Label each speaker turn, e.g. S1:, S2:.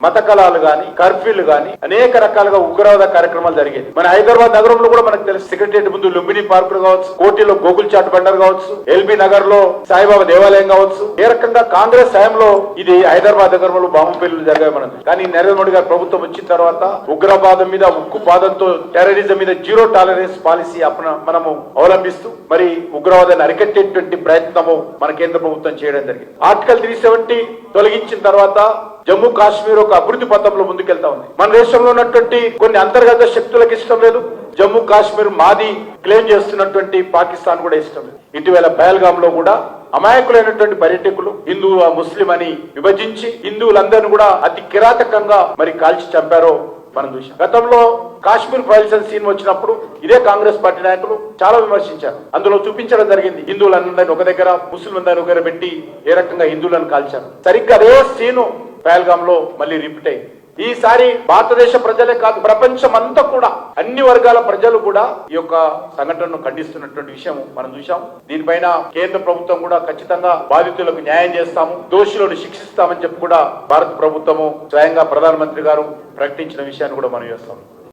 S1: మత కళాలు గాని, కర్ఫ్యూలు గాని అనేక రకాలుగా ఉగ్రవాద కార్యక్రమాలు జరిగేది. మన హైదరాబాద్ నగరంలో కూడా మనకు తెలుసు, సెక్రటరియట్ ముందు లుంబిని పార్కులు కావచ్చు, కోటిలో గోకుల్ చాట్ బండర్ కావచ్చు, ఎల్బీ నగర్ లో సాయిబాబా దేవాలయం కావచ్చు, ఏ రకంగా కాంగ్రెస్ హయాంలో ఇది హైదరాబాద్ నగరంలో బాంబు పేలులు జరిగాయి మనది. కానీ నరేంద్ర మోడీ గారి ప్రభుత్వం వచ్చిన తర్వాత ఉగ్రవాదం మీద ఉక్కు పాదంతో టెర్రరిజం మీద జీరో టాలరెన్స్ పాలసీ మనము అవలంబిస్తూ మరి ఉగ్రవాదాన్ని అరికట్టేటువంటి ప్రయత్నము మన కేంద్ర ప్రభుత్వం చేయడం జరిగింది. ఆర్టికల్ 370 తొలగించిన తర్వాత జమ్మూ కాశ్మీర్ ఒక అభివృద్ధి పథంలో ముందుకెళ్తా ఉంది. మన దేశంలో ఉన్నటువంటి కొన్ని అంతర్గత శక్తులకు ఇష్టం లేదు, జమ్మూ కాశ్మీర్ మాది క్లెయిమ్ చేస్తున్నటువంటి పాకిస్తాన్ కూడా ఇష్టం లేదు. ఇటీవల పహల్గామ్ లో కూడా అమాయకులైనటువంటి పర్యాటకులు హిందూ ముస్లిం అని విభజించి హిందువులందరినీ కూడా అతి కిరాతకంగా మరి కాల్చి చంపారో మనం చూసాం. గతంలో కాశ్మీర్ ఫైల్స్ అని సీన్ వచ్చినప్పుడు ఇదే కాంగ్రెస్ పార్టీ నాయకులు చాలా విమర్శించారు. అందులో చూపించడం జరిగింది, హిందువులందరినీ ఒక దగ్గర ముస్లింలందరినీ ఒక దగ్గర పెట్టి ఏ రకంగా హిందువులను కాల్చారు. సరిగ్గా అదే సీను పహల్గామ్ లో మళ్ళీ రిపీట్ అయింది. ఈసారి భారతదేశ ప్రజలే కాదు, ప్రపంచం అంతా కూడా అన్ని వర్గాల ప్రజలు కూడా ఈ యొక్క సంఘటనను ఖండిస్తున్నటువంటి విషయం మనం చూసాం. దీనిపైన కేంద్ర ప్రభుత్వం కూడా ఖచ్చితంగా బాధితులకు న్యాయం చేస్తాము, దోషులను శిక్షిస్తామని చెప్పి కూడా భారత ప్రభుత్వము స్వయంగా ప్రధానమంత్రి గారు ప్రకటించిన విషయాన్ని కూడా మనం చేస్తాం.